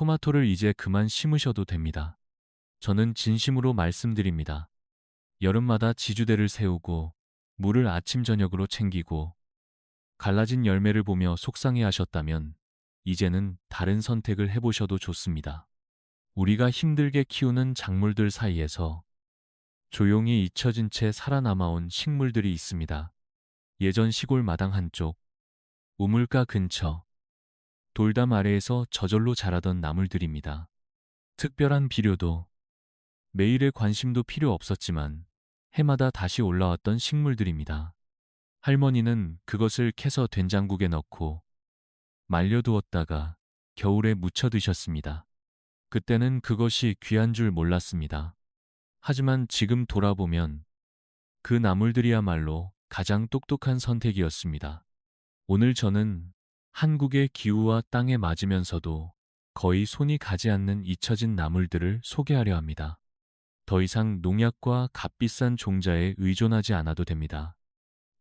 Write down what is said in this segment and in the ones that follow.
토마토를 이제 그만 심으셔도 됩니다. 저는 진심으로 말씀드립니다. 여름마다 지주대를 세우고 물을 아침 저녁으로 챙기고 갈라진 열매를 보며 속상해 하셨다면 이제는 다른 선택을 해보셔도 좋습니다. 우리가 힘들게 키우는 작물들 사이에서 조용히 잊혀진 채 살아남아온 식물들이 있습니다. 예전 시골 마당 한쪽, 우물가 근처, 돌담 아래에서 저절로 자라던 나물들입니다. 특별한 비료도, 매일의 관심도 필요 없었지만 해마다 다시 올라왔던 식물들입니다. 할머니는 그것을 캐서 된장국에 넣고 말려두었다가 겨울에 무쳐 드셨습니다. 그때는 그것이 귀한 줄 몰랐습니다. 하지만 지금 돌아보면 그 나물들이야말로 가장 똑똑한 선택이었습니다. 오늘 저는 한국의 기후와 땅에 맞으면서도 거의 손이 가지 않는 잊혀진 나물들을 소개하려 합니다. 더 이상 농약과 값비싼 종자에 의존하지 않아도 됩니다.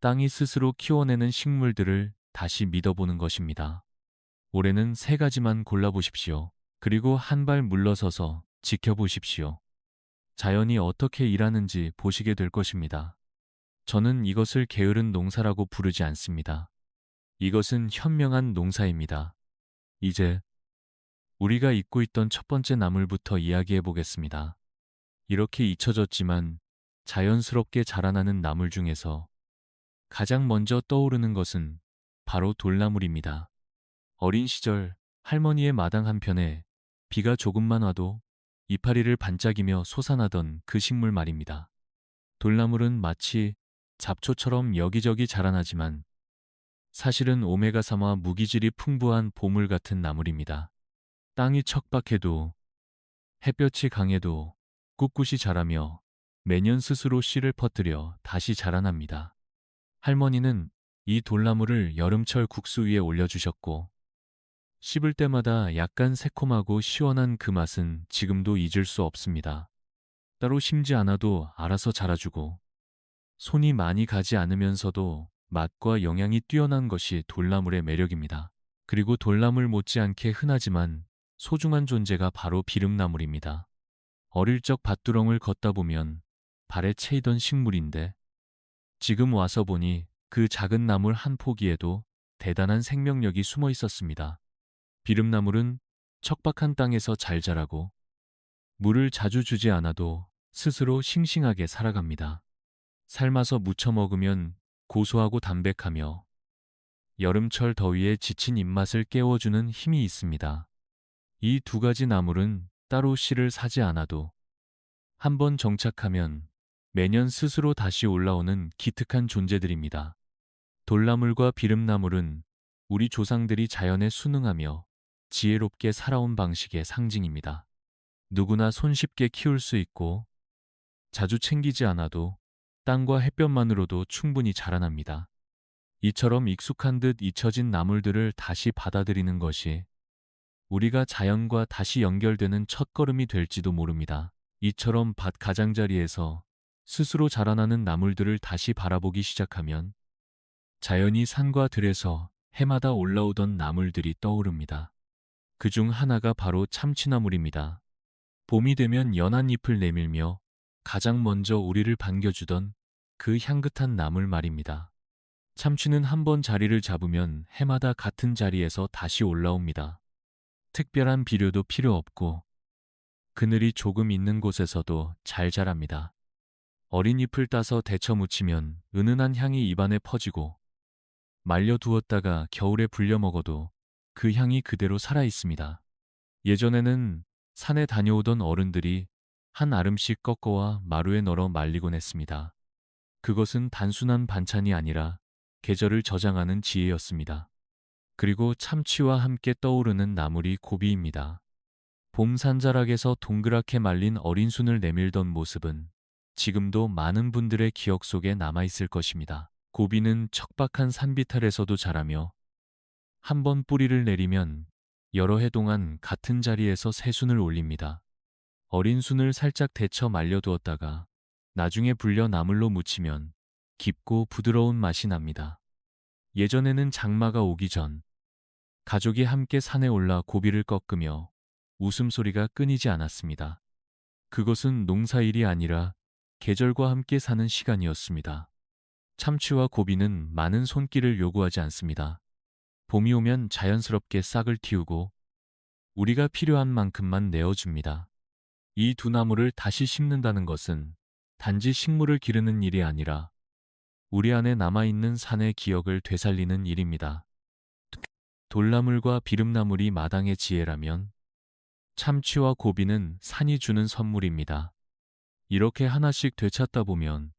땅이 스스로 키워내는 식물들을 다시 믿어보는 것입니다. 올해는 3가지만 골라보십시오. 그리고 한 발 물러서서 지켜보십시오. 자연이 어떻게 일하는지 보시게 될 것입니다. 저는 이것을 게으른 농사라고 부르지 않습니다. 이것은 현명한 농사입니다. 이제 우리가 잊고 있던 첫 번째 나물부터 이야기해 보겠습니다. 이렇게 잊혀졌지만 자연스럽게 자라나는 나물 중에서 가장 먼저 떠오르는 것은 바로 돌나물입니다. 어린 시절 할머니의 마당 한편에 비가 조금만 와도 이파리를 반짝이며 솟아나던 그 식물 말입니다. 돌나물은 마치 잡초처럼 여기저기 자라나지만 사실은 오메가3와 무기질이 풍부한 보물 같은 나물입니다. 땅이 척박해도 햇볕이 강해도 꿋꿋이 자라며 매년 스스로 씨를 퍼뜨려 다시 자라납니다. 할머니는 이 돌나물을 여름철 국수 위에 올려주셨고 씹을 때마다 약간 새콤하고 시원한 그 맛은 지금도 잊을 수 없습니다. 따로 심지 않아도 알아서 자라주고 손이 많이 가지 않으면서도 맛과 영양이 뛰어난 것이 돌나물의 매력입니다. 그리고 돌나물 못지않게 흔하지만 소중한 존재가 바로 비름나물입니다. 어릴 적 밭두렁을 걷다 보면 발에 채이던 식물인데 지금 와서 보니 그 작은 나물 한 포기에도 대단한 생명력이 숨어 있었습니다. 비름나물은 척박한 땅에서 잘 자라고 물을 자주 주지 않아도 스스로 싱싱하게 살아갑니다. 삶아서 무쳐 먹으면 고소하고 담백하며 여름철 더위에 지친 입맛을 깨워주는 힘이 있습니다. 이 2가지 나물은 따로 씨를 사지 않아도 한번 정착하면 매년 스스로 다시 올라오는 기특한 존재들입니다. 돌나물과 비름나물은 우리 조상들이 자연에 순응하며 지혜롭게 살아온 방식의 상징입니다. 누구나 손쉽게 키울 수 있고 자주 챙기지 않아도 땅과 햇볕만으로도 충분히 자라납니다. 이처럼 익숙한 듯 잊혀진 나물들을 다시 받아들이는 것이 우리가 자연과 다시 연결되는 첫걸음이 될지도 모릅니다. 이처럼 밭 가장자리에서 스스로 자라나는 나물들을 다시 바라보기 시작하면 자연히 산과 들에서 해마다 올라오던 나물들이 떠오릅니다. 그중 하나가 바로 참치나물입니다. 봄이 되면 연한 잎을 내밀며 가장 먼저 우리를 반겨주던 그 향긋한 나물 말입니다. 참치는 한번 자리를 잡으면 해마다 같은 자리에서 다시 올라옵니다. 특별한 비료도 필요 없고 그늘이 조금 있는 곳에서도 잘 자랍니다. 어린 잎을 따서 데쳐 무치면 은은한 향이 입안에 퍼지고 말려두었다가 겨울에 불려 먹어도 그 향이 그대로 살아 있습니다. 예전에는 산에 다녀오던 어른들이 한 알음씩 꺾어와 마루에 널어 말리곤 했습니다. 그것은 단순한 반찬이 아니라 계절을 저장하는 지혜였습니다. 그리고 참치와 함께 떠오르는 나물이 고비입니다. 봄 산자락에서 동그랗게 말린 어린 순을 내밀던 모습은 지금도 많은 분들의 기억 속에 남아있을 것입니다. 고비는 척박한 산비탈에서도 자라며 한번 뿌리를 내리면 여러 해 동안 같은 자리에서 새 순을 올립니다. 어린 순을 살짝 데쳐 말려두었다가 나중에 불려 나물로 무치면 깊고 부드러운 맛이 납니다. 예전에는 장마가 오기 전 가족이 함께 산에 올라 고비를 꺾으며 웃음소리가 끊이지 않았습니다. 그것은 농사일이 아니라 계절과 함께 사는 시간이었습니다. 참치와 고비는 많은 손길을 요구하지 않습니다. 봄이 오면 자연스럽게 싹을 틔우고 우리가 필요한 만큼만 내어줍니다. 이 두 나무를 다시 심는다는 것은 단지 식물을 기르는 일이 아니라 우리 안에 남아있는 산의 기억을 되살리는 일입니다. 돌나물과 비름나물이 마당의 지혜라면 참치와 고비는 산이 주는 선물입니다. 이렇게 하나씩 되찾다 보면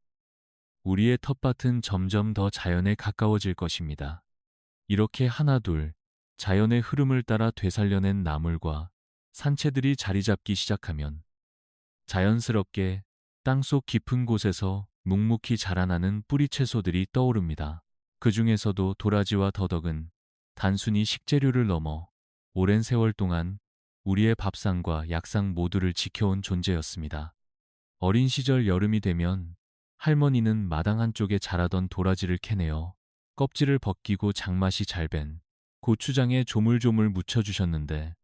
우리의 텃밭은 점점 더 자연에 가까워질 것입니다. 이렇게 하나둘 자연의 흐름을 따라 되살려낸 나물과 산채들이 자리 잡기 시작하면 자연스럽게 땅속 깊은 곳에서 묵묵히 자라나는 뿌리 채소들이 떠오릅니다. 그 중에서도 도라지와 더덕은 단순히 식재료를 넘어 오랜 세월 동안 우리의 밥상과 약상 모두를 지켜온 존재였습니다. 어린 시절 여름이 되면 할머니는 마당 한쪽에 자라던 도라지를 캐내어 껍질을 벗기고 장맛이 잘 밴 고추장에 조물조물 묻혀주셨는데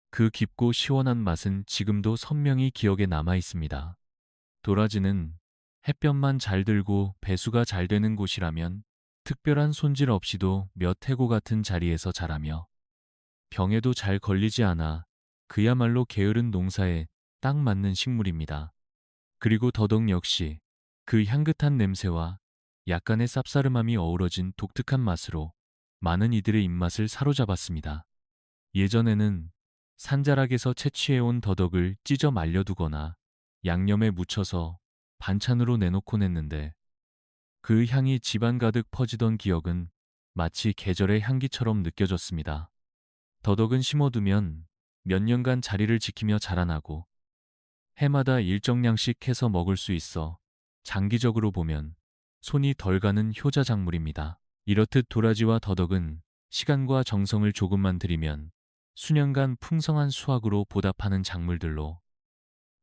그 깊고 시원한 맛은 지금도 선명히 기억에 남아 있습니다. 도라지는 햇볕만 잘 들고 배수가 잘 되는 곳이라면 특별한 손질 없이도 몇 해고 같은 자리에서 자라며 병에도 잘 걸리지 않아 그야말로 게으른 농사에 딱 맞는 식물입니다. 그리고 더덕 역시 그 향긋한 냄새와 약간의 쌉싸름함이 어우러진 독특한 맛으로 많은 이들의 입맛을 사로잡았습니다. 예전에는 산자락에서 채취해온 더덕을 찢어 말려두거나 양념에 묻혀서 반찬으로 내놓곤 했는데 그 향이 집안 가득 퍼지던 기억은 마치 계절의 향기처럼 느껴졌습니다. 더덕은 심어두면 몇 년간 자리를 지키며 자라나고 해마다 일정량씩 캐서 먹을 수 있어 장기적으로 보면 손이 덜 가는 효자 작물입니다. 이렇듯 도라지와 더덕은 시간과 정성을 조금만 들이면 수년간 풍성한 수확으로 보답하는 작물들로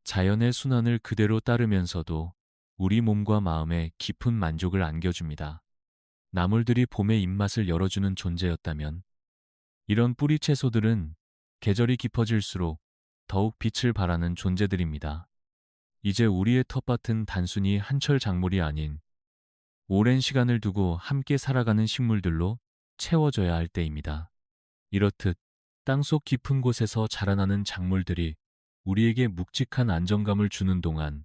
자연의 순환을 그대로 따르면서도 우리 몸과 마음에 깊은 만족을 안겨줍니다. 나물들이 봄의 입맛을 열어주는 존재였다면 이런 뿌리 채소들은 계절이 깊어질수록 더욱 빛을 발하는 존재들입니다. 이제 우리의 텃밭은 단순히 한철 작물이 아닌 오랜 시간을 두고 함께 살아가는 식물들로 채워져야 할 때입니다. 이렇듯 땅속 깊은 곳에서 자라나는 작물들이 우리에게 묵직한 안정감을 주는 동안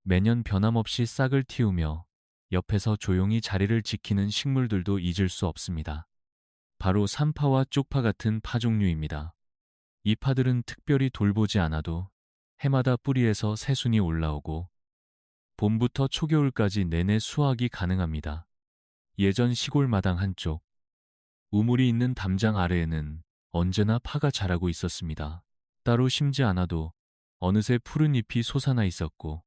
매년 변함없이 싹을 틔우며 옆에서 조용히 자리를 지키는 식물들도 잊을 수 없습니다. 바로 산파와 쪽파 같은 파 종류입니다. 이 파들은 특별히 돌보지 않아도 해마다 뿌리에서 새순이 올라오고 봄부터 초겨울까지 내내 수확이 가능합니다. 예전 시골 마당 한쪽 우물이 있는 담장 아래에는 언제나 파가 자라고 있었습니다. 따로 심지 않아도 어느새 푸른 잎이 솟아나 있었고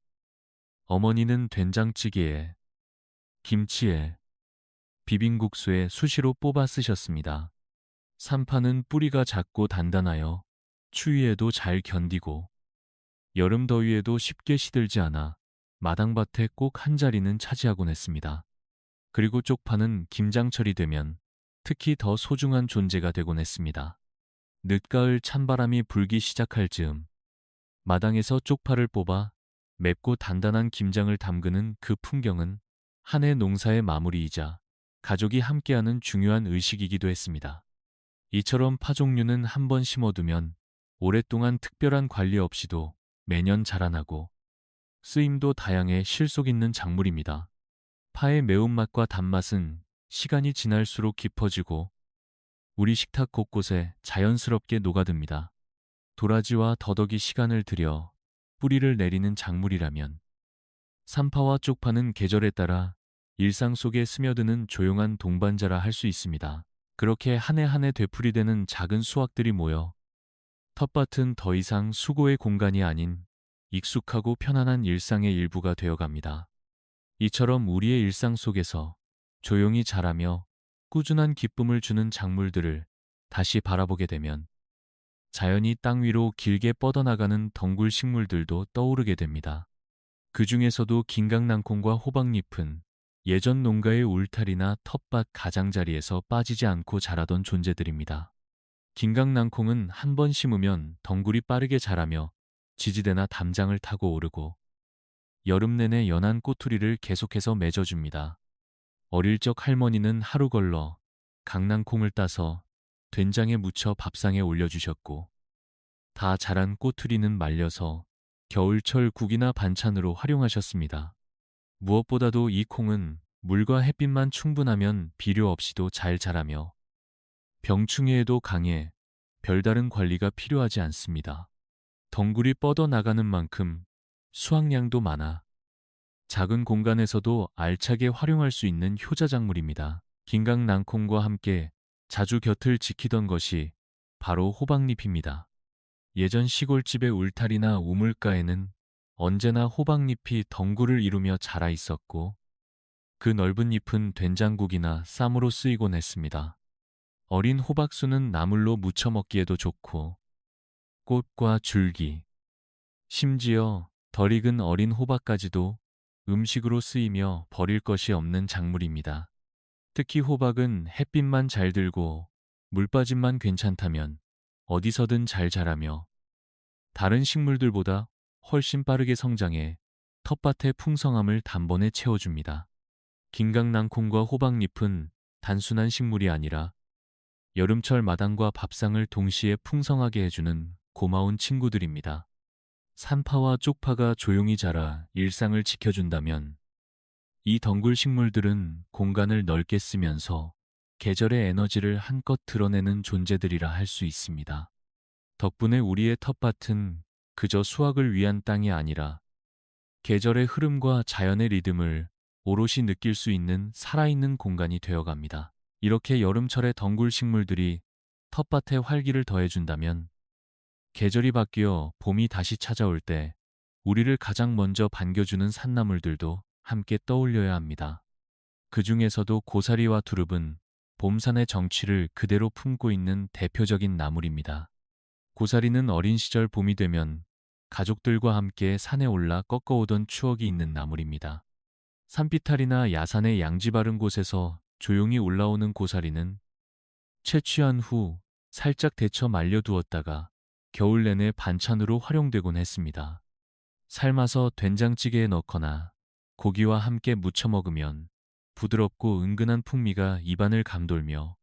어머니는 된장찌개에 김치에 비빔국수에 수시로 뽑아 쓰셨습니다. 산파는 뿌리가 작고 단단하여 추위에도 잘 견디고 여름 더위에도 쉽게 시들지 않아 마당밭에 꼭 한 자리는 차지하곤 했습니다. 그리고 쪽파는 김장철이 되면 특히 더 소중한 존재가 되곤 했습니다. 늦가을 찬바람이 불기 시작할 즈음 마당에서 쪽파를 뽑아 맵고 단단한 김장을 담그는 그 풍경은 한 해 농사의 마무리이자 가족이 함께하는 중요한 의식이기도 했습니다. 이처럼 파 종류는 한 번 심어두면 오랫동안 특별한 관리 없이도 매년 자라나고 쓰임도 다양해 실속 있는 작물입니다. 파의 매운맛과 단맛은 시간이 지날수록 깊어지고 우리 식탁 곳곳에 자연스럽게 녹아듭니다. 도라지와 더덕이 시간을 들여 뿌리를 내리는 작물이라면 산파와 쪽파는 계절에 따라 일상 속에 스며드는 조용한 동반자라 할 수 있습니다. 그렇게 한 해 한 해 되풀이되는 작은 수확들이 모여 텃밭은 더 이상 수고의 공간이 아닌 익숙하고 편안한 일상의 일부가 되어갑니다. 이처럼 우리의 일상 속에서 조용히 자라며 꾸준한 기쁨을 주는 작물들을 다시 바라보게 되면 자연이 땅 위로 길게 뻗어나가는 덩굴 식물들도 떠오르게 됩니다. 그 중에서도 김강낭콩과 호박잎은 예전 농가의 울타리나 텃밭 가장자리에서 빠지지 않고 자라던 존재들입니다. 김강낭콩은 한 번 심으면 덩굴이 빠르게 자라며 지지대나 담장을 타고 오르고 여름 내내 연한 꼬투리를 계속해서 맺어줍니다. 어릴 적 할머니는 하루 걸러 강낭콩을 따서 된장에 묻혀 밥상에 올려주셨고 다 자란 꼬투리는 말려서 겨울철 국이나 반찬으로 활용하셨습니다. 무엇보다도 이 콩은 물과 햇빛만 충분하면 비료 없이도 잘 자라며 병충해에도 강해 별다른 관리가 필요하지 않습니다. 덩굴이 뻗어나가는 만큼 수확량도 많아 작은 공간에서도 알차게 활용할 수 있는 효자작물입니다. 김강낭콩과 함께 자주 곁을 지키던 것이 바로 호박잎입니다. 예전 시골집의 울타리나 우물가에는 언제나 호박잎이 덩굴을 이루며 자라 있었고 그 넓은 잎은 된장국이나 쌈으로 쓰이곤 했습니다. 어린 호박순은 나물로 무쳐 먹기에도 좋고 꽃과 줄기, 심지어 덜 익은 어린 호박까지도 음식으로 쓰이며 버릴 것이 없는 작물입니다. 특히 호박은 햇빛만 잘 들고 물빠짐만 괜찮다면 어디서든 잘 자라며 다른 식물들보다 훨씬 빠르게 성장해 텃밭의 풍성함을 단번에 채워줍니다. 김강낭콩과 호박잎은 단순한 식물이 아니라 여름철 마당과 밥상을 동시에 풍성하게 해주는 고마운 친구들입니다. 산파와 쪽파가 조용히 자라 일상을 지켜준다면 이 덩굴 식물들은 공간을 넓게 쓰면서 계절의 에너지를 한껏 드러내는 존재들이라 할 수 있습니다. 덕분에 우리의 텃밭은 그저 수확을 위한 땅이 아니라 계절의 흐름과 자연의 리듬을 오롯이 느낄 수 있는 살아있는 공간이 되어갑니다. 이렇게 여름철의 덩굴 식물들이 텃밭에 활기를 더해준다면 계절이 바뀌어 봄이 다시 찾아올 때 우리를 가장 먼저 반겨주는 산나물들도 함께 떠올려야 합니다. 그 중에서도 고사리와 두릅은 봄산의 정취를 그대로 품고 있는 대표적인 나물입니다. 고사리는 어린 시절 봄이 되면 가족들과 함께 산에 올라 꺾어오던 추억이 있는 나물입니다. 산비탈이나 야산의 양지 바른 곳에서 조용히 올라오는 고사리는 채취한 후 살짝 데쳐 말려두었다가 겨울 내내 반찬으로 활용되곤 했습니다. 삶아서 된장찌개에 넣거나 고기와 함께 무쳐 먹으면 부드럽고 은근한 풍미가 입안을 감돌며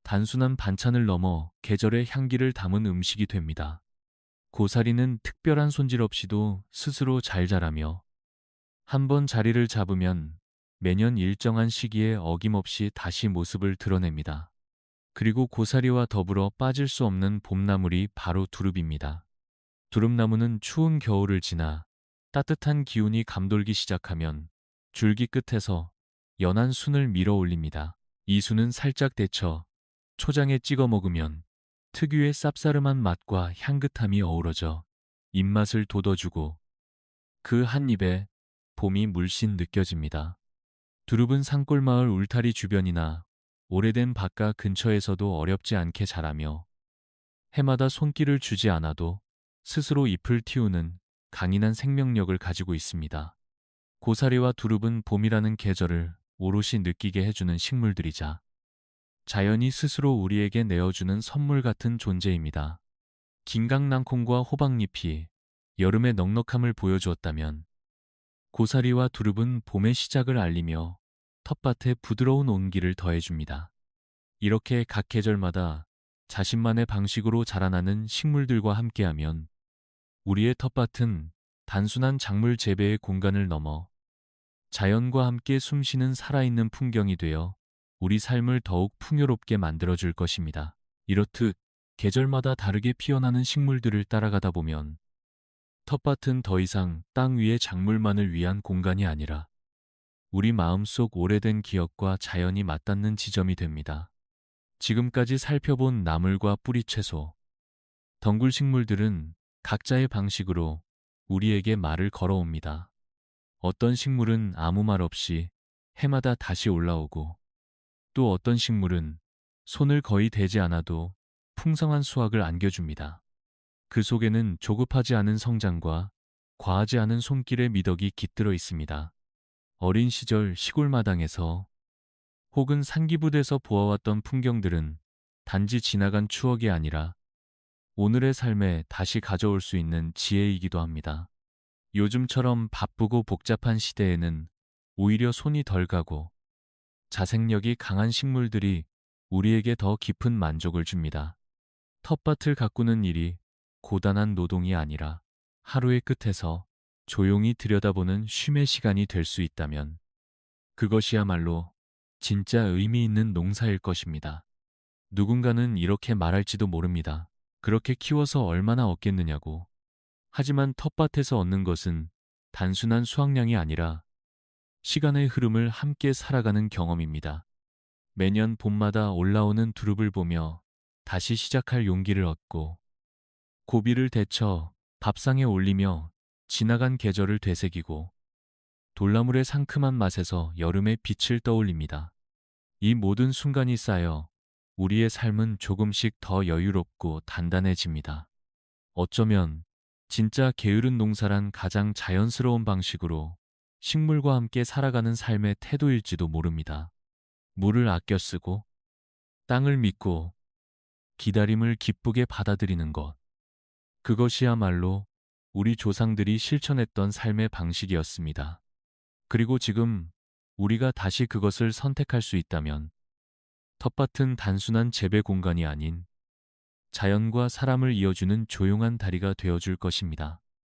단순한 반찬을 넘어 계절의 향기를 담은 음식이 됩니다. 고사리는 특별한 손질 없이도 스스로 잘 자라며 한번 자리를 잡으면 매년 일정한 시기에 어김없이 다시 모습을 드러냅니다. 그리고 고사리와 더불어 빠질 수 없는 봄나물이 바로 두릅입니다. 두릅나무는 추운 겨울을 지나 따뜻한 기운이 감돌기 시작하면 줄기 끝에서 연한 순을 밀어 올립니다. 이 순은 살짝 데쳐 초장에 찍어 먹으면 특유의 쌉싸름한 맛과 향긋함이 어우러져 입맛을 돋워주고 그 한 입에 봄이 물씬 느껴집니다. 두릅은 산골마을 울타리 주변이나 오래된 밭가 근처에서도 어렵지 않게 자라며 해마다 손길을 주지 않아도 스스로 잎을 틔우는 강인한 생명력을 가지고 있습니다. 고사리와 두릅은 봄이라는 계절을 오롯이 느끼게 해주는 식물들이자 자연이 스스로 우리에게 내어주는 선물 같은 존재입니다. 김강낭콩과 호박잎이 여름의 넉넉함을 보여주었다면 고사리와 두릅은 봄의 시작을 알리며 텃밭에 부드러운 온기를 더해줍니다. 이렇게 각 계절마다 자신만의 방식으로 자라나는 식물들과 함께하면 우리의 텃밭은 단순한 작물 재배의 공간을 넘어 자연과 함께 숨쉬는 살아있는 풍경이 되어 우리 삶을 더욱 풍요롭게 만들어줄 것입니다. 이렇듯 계절마다 다르게 피어나는 식물들을 따라가다 보면 텃밭은 더 이상 땅 위의 작물만을 위한 공간이 아니라 우리 마음속 오래된 기억과 자연이 맞닿는 지점이 됩니다. 지금까지 살펴본 나물과 뿌리채소, 덩굴 식물들은 각자의 방식으로 우리에게 말을 걸어옵니다. 어떤 식물은 아무 말 없이 해마다 다시 올라오고 또 어떤 식물은 손을 거의 대지 않아도 풍성한 수확을 안겨줍니다. 그 속에는 조급하지 않은 성장과 과하지 않은 손길의 미덕이 깃들어 있습니다. 어린 시절 시골 마당에서 혹은 산기슭에서 보아왔던 풍경들은 단지 지나간 추억이 아니라 오늘의 삶에 다시 가져올 수 있는 지혜이기도 합니다. 요즘처럼 바쁘고 복잡한 시대에는 오히려 손이 덜 가고 자생력이 강한 식물들이 우리에게 더 깊은 만족을 줍니다. 텃밭을 가꾸는 일이 고단한 노동이 아니라 하루의 끝에서 조용히 들여다보는 쉼의 시간이 될 수 있다면 그것이야말로 진짜 의미 있는 농사일 것입니다. 누군가는 이렇게 말할지도 모릅니다. 그렇게 키워서 얼마나 얻겠느냐고. 하지만 텃밭에서 얻는 것은 단순한 수확량이 아니라 시간의 흐름을 함께 살아가는 경험입니다. 매년 봄마다 올라오는 두릅을 보며 다시 시작할 용기를 얻고 고비를 데쳐 밥상에 올리며 지나간 계절을 되새기고 돌나물의 상큼한 맛에서 여름의 빛을 떠올립니다. 이 모든 순간이 쌓여 우리의 삶은 조금씩 더 여유롭고 단단해집니다. 어쩌면 진짜 게으른 농사란 가장 자연스러운 방식으로 식물과 함께 살아가는 삶의 태도일지도 모릅니다. 물을 아껴 쓰고 땅을 믿고 기다림을 기쁘게 받아들이는 것. 그것이야말로 우리 조상들이 실천했던 삶의 방식이었습니다. 그리고 지금 우리가 다시 그것을 선택할 수 있다면 텃밭은 단순한 재배 공간이 아닌 자연과 사람을 이어주는 조용한 다리가 되어줄 것입니다.